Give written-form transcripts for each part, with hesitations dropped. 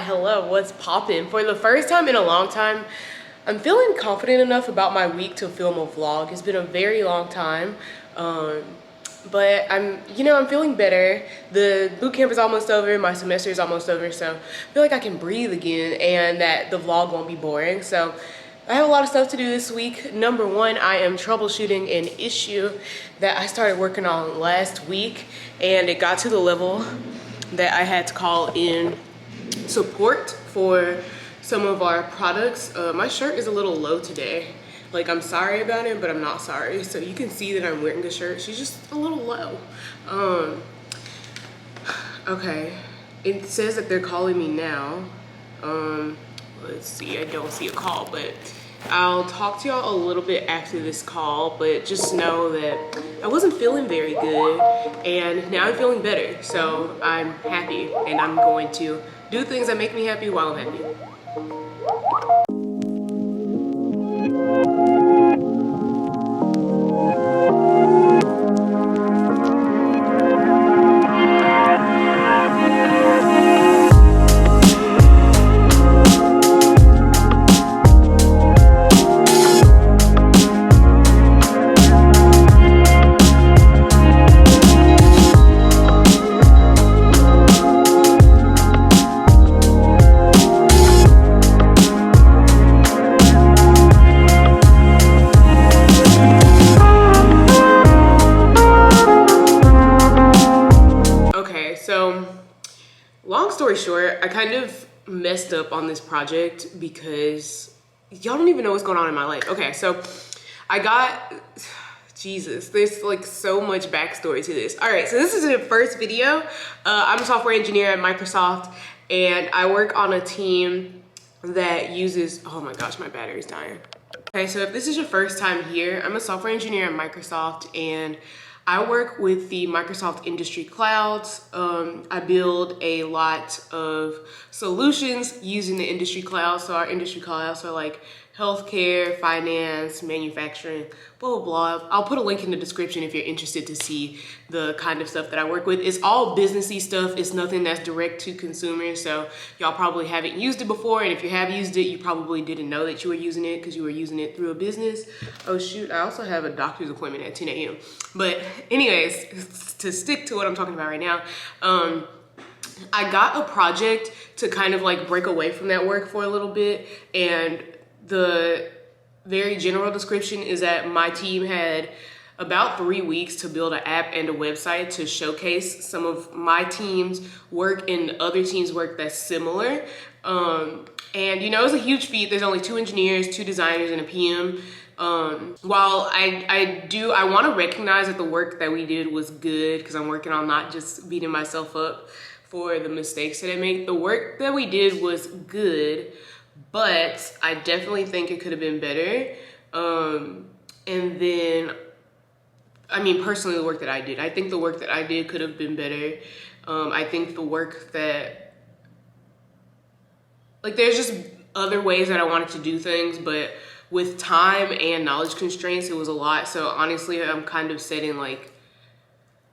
hello, what's poppin'? For the first time in a long time, I'm feeling confident enough about my week to film a vlog. It's been a very long time, but I'm feeling better. The boot camp is almost over, my semester is almost over, so I feel like I can breathe again and that the vlog won't be boring. So I have a lot of stuff to do this week. Number one, I am troubleshooting an issue that I started working on last week, and it got to the level that I had to call in support for some of our products. My shirt is a little low today. Like, I'm sorry about it, but I'm not sorry. So you can see that I'm wearing the shirt. She's just a little low. Okay, it says that they're calling me now. Let's see, I don't see a call, but I'll talk to y'all a little bit after this call, but just know that I wasn't feeling very good and now I'm feeling better. So I'm happy and I'm going to do things that make me happy while I'm happy. Long story short, I kind of messed up on this project because y'all don't even know what's going on in my life. Okay, so I got, Jesus, there's like so much backstory to this. All right, so this is the first video. I'm a software engineer at Microsoft, and I work on a team that uses, oh my gosh, my battery's dying. Okay, so if this is your first time here, I'm a software engineer at Microsoft, and I work with the Microsoft industry clouds. I build a lot of solutions using the industry clouds. So our industry clouds are like healthcare, finance, manufacturing, blah, blah, blah. I'll put a link in the description if you're interested to see the kind of stuff that I work with. It's all businessy stuff. It's nothing that's direct to consumers. So y'all probably haven't used it before. And if you have used it, you probably didn't know that you were using it because you were using it through a business. Oh shoot, I also have a doctor's appointment at 10 a.m. But anyways, to stick to what I'm talking about right now, I got a project to kind of like break away from that work for a little bit, and the very general description is that my team had about 3 weeks to build an app and a website to showcase some of my team's work and other teams' work that's similar. And you know, it was a huge feat. There's only 2 engineers, 2 designers, and a PM. While I want to recognize that the work that we did was good, because I'm working on not just beating myself up for the mistakes that I make. The work that we did was good, but I definitely think it could have been better. And then, I mean, personally, the work that I did, I think the work that I did could have been better. I think the work that, like, there's just other ways that I wanted to do things, but with time and knowledge constraints, it was a lot. So honestly, I'm kind of setting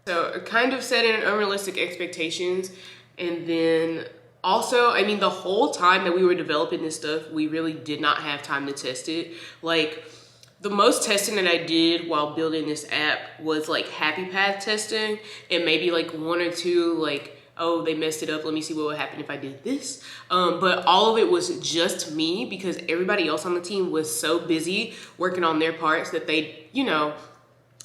unrealistic expectations. And then also, I mean, the whole time that we were developing this stuff, we really did not have time to test it. Like, the most testing that I did while building this app was like happy path testing, and maybe like 1 or 2 like, oh, they messed it up, let me see what would happen if I did this. But all of it was just me, because everybody else on the team was so busy working on their parts that they, you know,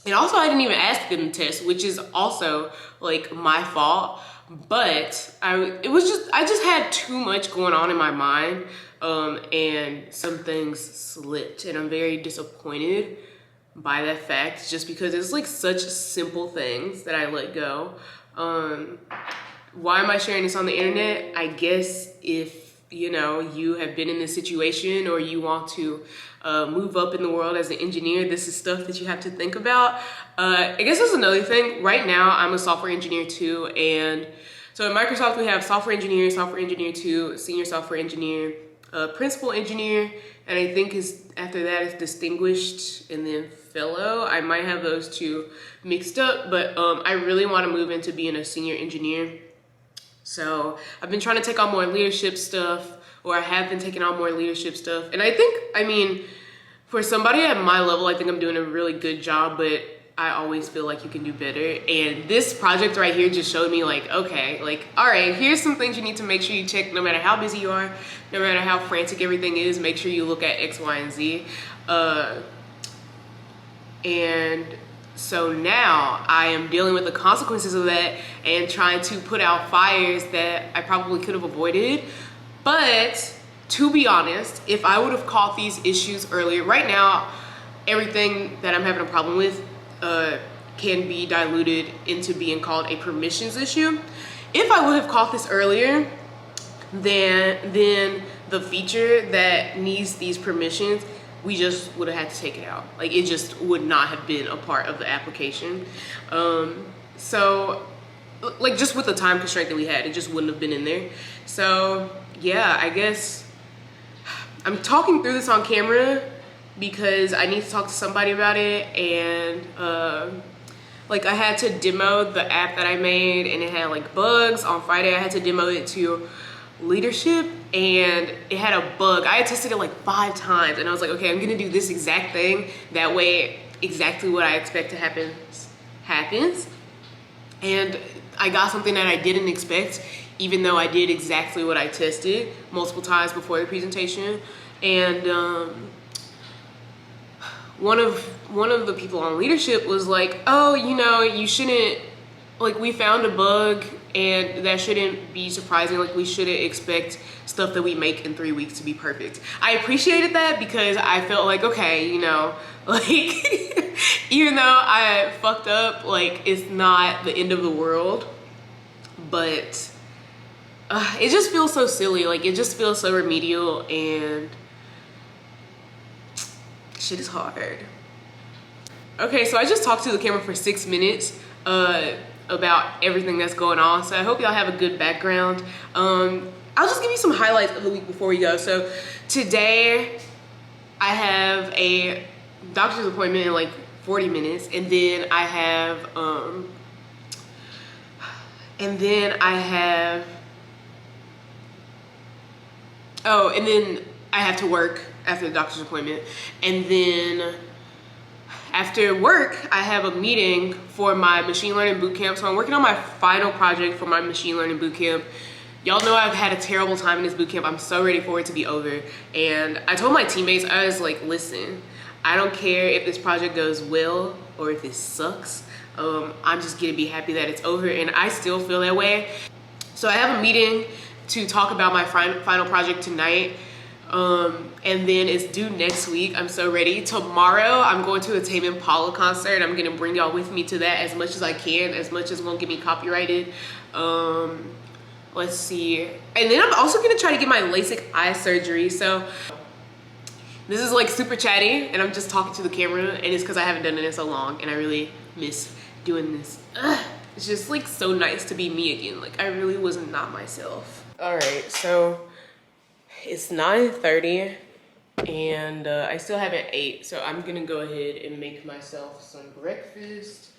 and also I didn't even ask them to test, which is also like my fault. But I just had too much going on in my mind, and some things slipped, and I'm very disappointed by that fact, just because it's like such simple things that I let go. Why am I sharing this on the internet? I guess if, you know, you have been in this situation, or you want to move up in the world as an engineer, this is stuff that you have to think about. I guess that's another thing. Right now, I'm a software engineer too, and so at Microsoft, we have software engineer 2, senior software engineer, principal engineer, and I think after that it's distinguished and then fellow. I might have those 2 mixed up, but I really want to move into being a senior engineer. So I've been trying to take on more leadership stuff, or I have been taking on more leadership stuff. And I think, I mean, for somebody at my level, I think I'm doing a really good job, but I always feel like you can do better. And this project right here just showed me like, okay, like, all right, here's some things you need to make sure you check no matter how busy you are, no matter how frantic everything is, make sure you look at X, Y, and Z. And so now I am dealing with the consequences of that and trying to put out fires that I probably could have avoided. But to be honest, if I would have caught these issues earlier, right now, everything that I'm having a problem with can be diluted into being called a permissions issue. If I would have caught this earlier, then the feature that needs these permissions, we just would have had to take it out. Like, it just would not have been a part of the application. So, like, just with the time constraint that we had, it just wouldn't have been in there. So, yeah, I guess I'm talking through this on camera because I need to talk to somebody about it. And, like, I had to demo the app that I made, and it had, like, bugs. On Friday, I had to demo it to leadership, and it had a bug. I had tested it like 5 times, and I was like, okay, I'm gonna do this exact thing. That way, exactly what I expect to happen happens. And I got something that I didn't expect, even though I did exactly what I tested multiple times before the presentation. And one of the people on leadership was like, oh, you know, you shouldn't, like, we found a bug and that shouldn't be surprising. Like, we shouldn't expect stuff that we make in 3 weeks to be perfect. I appreciated that because I felt like, okay, you know, like, even though I fucked up, like, it's not the end of the world. But it just feels so silly. Like, it just feels so remedial, and shit is hard. Okay, so I just talked to the camera for 6 minutes about everything that's going on. So I hope y'all have a good background. I'll just give you some highlights of the week before we go. So today I have a doctor's appointment in like 40 minutes, and then I have and then I have to work after the doctor's appointment. And then after work, I have a meeting for my machine learning bootcamp. So I'm working on my final project for my machine learning bootcamp. Y'all know I've had a terrible time in this bootcamp. I'm so ready for it to be over. And I told my teammates, I was like, listen, I don't care if this project goes well or if it sucks. I'm just gonna be happy that it's over, and I still feel that way. So I have a meeting to talk about my final project tonight. And then it's due next week. I'm so ready. Tomorrow, I'm going to a Tame Impala concert. I'm gonna bring y'all with me to that as much as I can, as much as won't get me copyrighted. Let's see. And then I'm also gonna try to get my LASIK eye surgery. So this is like super chatty, and I'm just talking to the camera, and it's because I haven't done it in so long, and I really miss doing this. It's just like so nice to be me again. Like, I really was not myself. All right, so it's 9:30, and I still haven't ate, so I'm gonna go ahead and make myself some breakfast.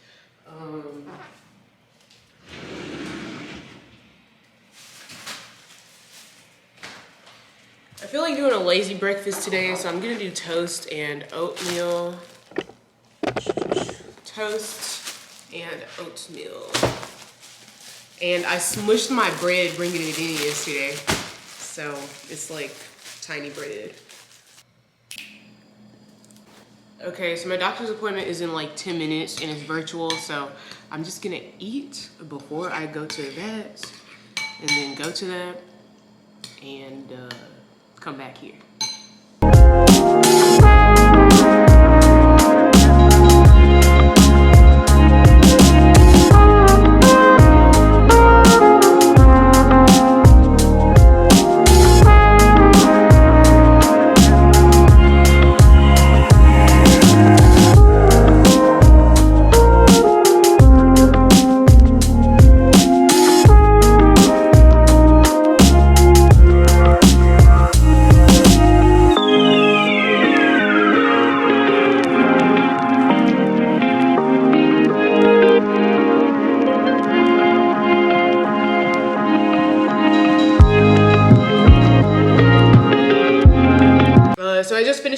I feel like doing a lazy breakfast today, so I'm gonna do toast and oatmeal. Toast and oatmeal. And I smushed my bread bringing it in yesterday, so it's like tiny bread. Okay, so my doctor's appointment is in like 10 minutes and it's virtual, so I'm just gonna eat before I go to that, and then go to that, and come back here.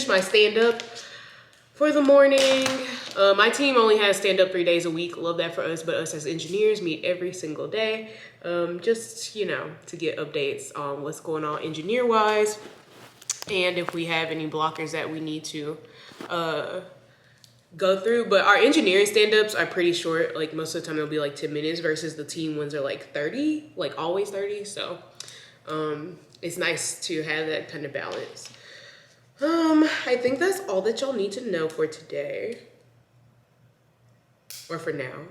finished my stand-up for the morning. My team only has stand-up 3 days a week. Love that for us, but us as engineers meet every single day. Just, you know, to get updates on what's going on engineer-wise, and if we have any blockers that we need to go through. But our engineering stand-ups are pretty short. Like most of the time they'll be like 10 minutes versus the team ones are like 30, like always 30. So it's nice to have that kind of balance. I think that's all that y'all need to know for today, or for now.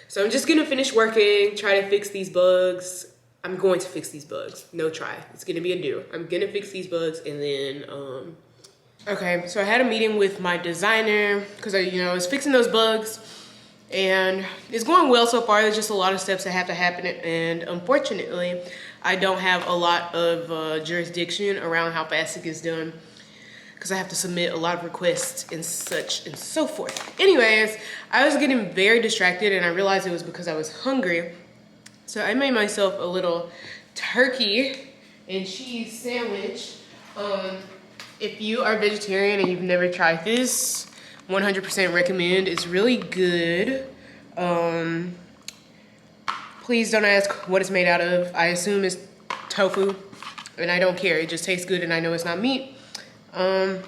So I'm just gonna finish working, try to fix these bugs. I'm going to fix these bugs, no try. It's gonna be a do. I'm gonna fix these bugs, and then, okay, so I had a meeting with my designer because I was fixing those bugs, and it's going well so far. There's just a lot of steps that have to happen, and unfortunately, I don't have a lot of jurisdiction around how fast it gets done because I have to submit a lot of requests and such and so forth. Anyways, I was getting very distracted, and I realized it was because I was hungry. So I made myself a little turkey and cheese sandwich. If you are vegetarian and you've never tried this, 100% recommend. It's really good. Please don't ask what it's made out of. I assume it's tofu, and I don't care. It just tastes good, and I know it's not meat. But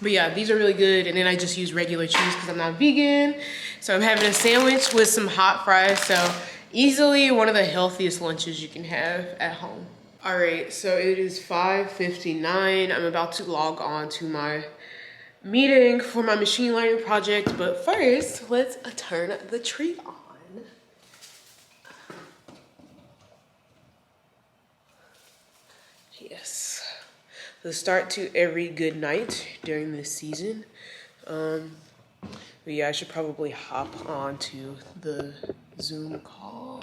yeah, these are really good. And then I just use regular cheese because I'm not vegan. So I'm having a sandwich with some hot fries. So easily one of the healthiest lunches you can have at home. All right, so it is 5:59. I'm about to log on to my meeting for my machine learning project. But first, let's turn the tree on. Yes, the start to every good night during this season. But yeah, I should probably hop on to the Zoom call.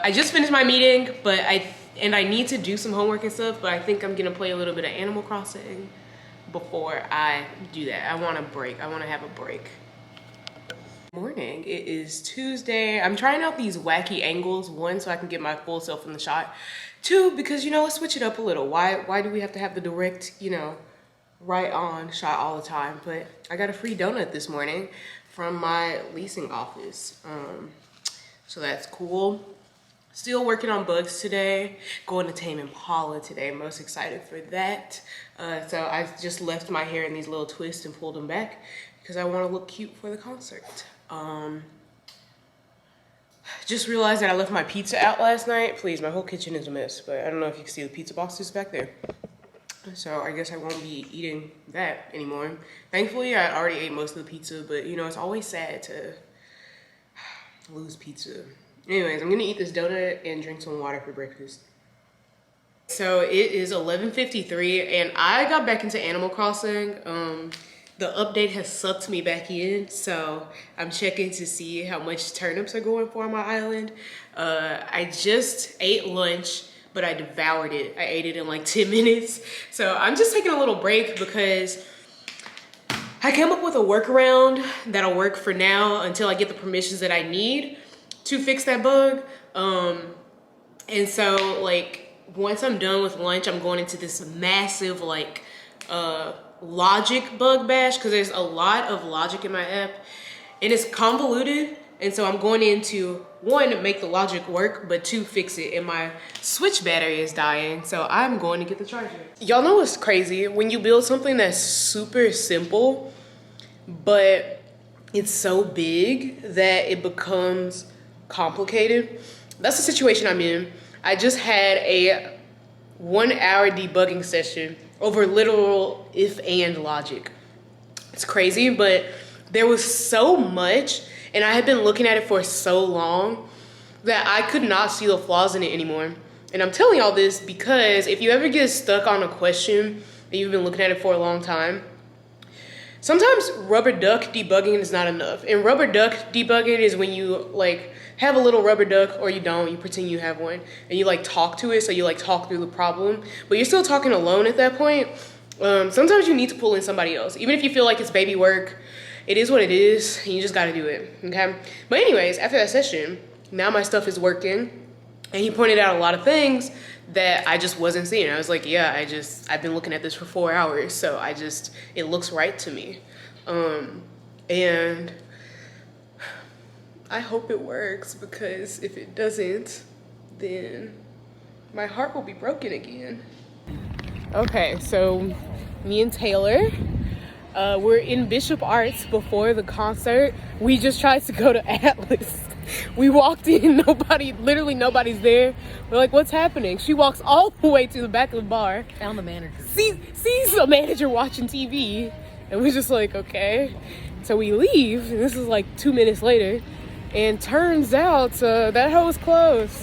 I just finished my meeting, but I need to do some homework and stuff, but I think I'm gonna play a little bit of Animal Crossing before I do that. I want a break. I want to have a break. Morning. It is Tuesday. I'm trying out these wacky angles. One, so I can get my full self in the shot. Two, because let's switch it up a little. Why do we have to have the direct, right on shot all the time? But I got a free donut this morning from my leasing office. So that's cool. Still working on bugs today. Going to Tame Impala today. I'm most excited for that. So I just left my hair in these little twists and pulled them back because I want to look cute for the concert. Just realized that I left my pizza out last night. Please, my whole kitchen is a mess, but I don't know if you can see the pizza boxes back there. So I guess I won't be eating that anymore. Thankfully, I already ate most of the pizza, but it's always sad to lose pizza. Anyways, I'm gonna eat this donut and drink some water for breakfast. So it is 11:53 and I got back into Animal Crossing. The update has sucked me back in, so I'm checking to see how much turnips are going for on my island. I just ate lunch, but I devoured it. I ate it in like 10 minutes. So I'm just taking a little break because I came up with a workaround that'll work for now until I get the permissions that I need to fix that bug. And so once I'm done with lunch, I'm going into this massive logic bug bash because there's a lot of logic in my app and it's convoluted. And so I'm going into one, make the logic work, but two, fix it. And my Switch battery is dying, so I'm going to get the charger. Y'all know what's crazy? When you build something that's super simple, but it's so big that it becomes complicated. That's the situation I'm in. I just had a 1 hour debugging session over literal if and logic. It's crazy, but there was so much and I had been looking at it for so long that I could not see the flaws in it anymore. And I'm telling y'all this because if you ever get stuck on a question and you've been looking at it for a long time, sometimes rubber duck debugging is not enough. And rubber duck debugging is when you like have a little rubber duck, or you don't, you pretend you have one, and you like talk to it, so you like talk through the problem, but you're still talking alone at that point. Sometimes you need to pull in somebody else. Even if you feel like it's baby work, it is what it is, and you just gotta do it, okay? But anyways, after that session, now my stuff is working, and he pointed out a lot of things that I just wasn't seeing. I was like, yeah, I've been looking at this for 4 hours, so it looks right to me. And I hope it works, because if it doesn't, then my heart will be broken again. Okay, so me and Taylor, we're in Bishop Arts before the concert. We just tried to go to Atlas. We walked in, literally nobody's there. We're like, what's happening? She walks all the way to the back of the bar. Found the manager. Sees a manager watching TV. And we're just like, okay. So we leave, and this is like 2 minutes later. And turns out that hoe was closed.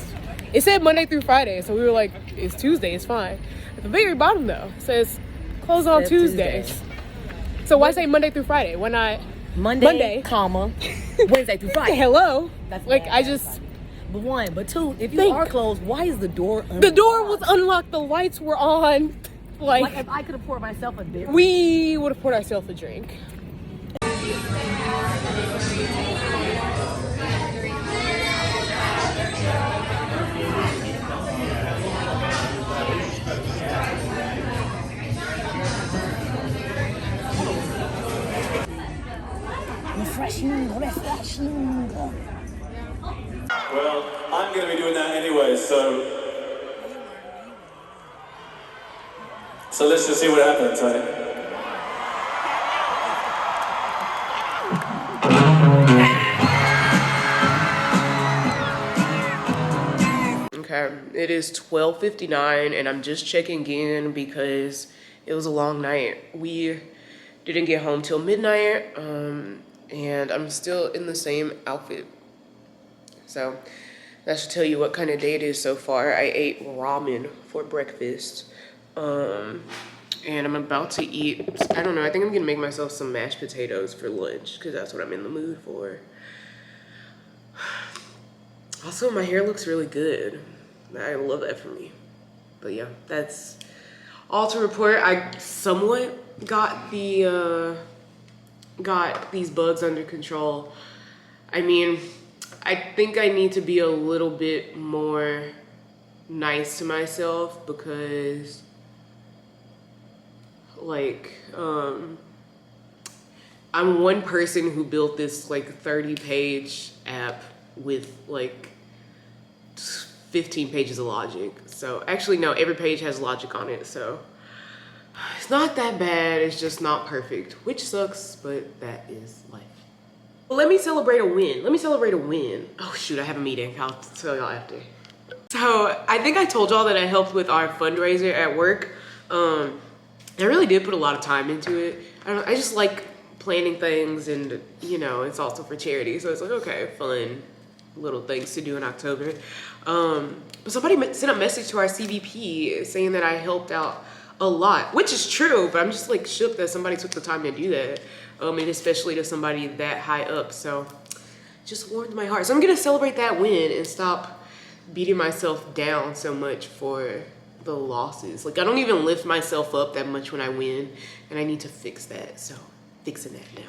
It said Monday through Friday, so we were like, it's Tuesday, it's fine. At the very bottom though, it says close on Tuesdays. So why say Monday through Friday? Why not Monday, comma, Wednesday through Friday? Hello? That's like, bad. I just... But one, but two, if you are closed, why is the door unlocked? The door was unlocked, the lights were on. Like if I could have poured myself a beer. We would have poured ourselves a drink. Refreshing. Well, I'm going to be doing that anyway, so let's just see what happens, right? Okay, it is 12:59 and I'm just checking in because it was a long night. We didn't get home till midnight, and I'm still in the same outfit. So that should tell you what kind of day it is so far. I ate ramen for breakfast, and I'm about to eat, I don't know, I think I'm gonna make myself some mashed potatoes for lunch because that's what I'm in the mood for. Also, my hair looks really good. I love that for me. But yeah, that's all to report. I somewhat got these bugs under control. I mean, I think I need to be a little bit more nice to myself because like, I'm one person who built this like 30-page app with like 15 pages of logic. So actually no, every page has logic on it, so it's not that bad. It's just not perfect, which sucks, but that is life. Let me celebrate a win. Oh shoot, I have a meeting. I'll tell y'all after. So I think I told y'all that I helped with our fundraiser at work. I really did put a lot of time into it. I just like planning things, and you know, it's also for charity, so it's like, okay, fun little things to do in October. But somebody sent a message to our CVP saying that I helped out a lot, which is true, but I'm just like shook that somebody took the time to do that, and especially to somebody that high up. So just warmed my heart. So I'm gonna celebrate that win and stop beating myself down so much for the losses. Like, I don't even lift myself up that much when I win, and I need to fix that. So fixing that now.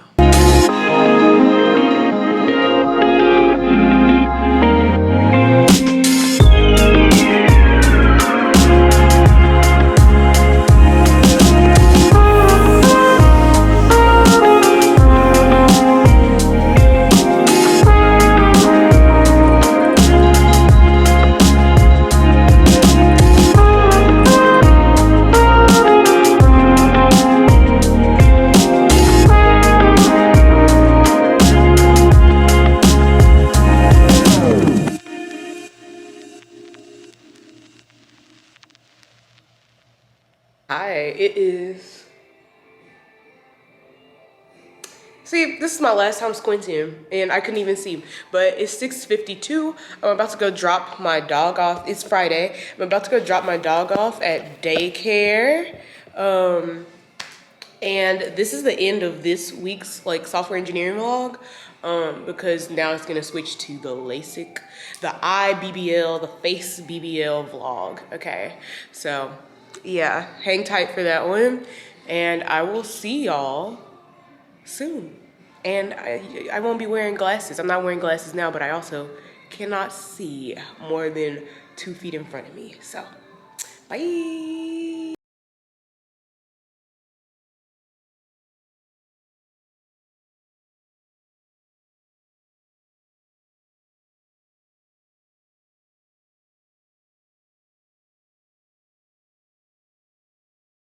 Hi, it is See, this is my last time squinting and I couldn't even see, but it's 6:52. I'm about to go drop my dog off. It's Friday. I'm about to go drop my dog off at daycare. And this is the end of this week's like software engineering vlog, because now it's gonna switch to the LASIK, the eye BBL, the face BBL vlog. Okay, so yeah, hang tight for that one, and I will see y'all soon. And I won't be wearing glasses. I'm not wearing glasses now, but I also cannot see more than 2 feet in front of me. So, bye.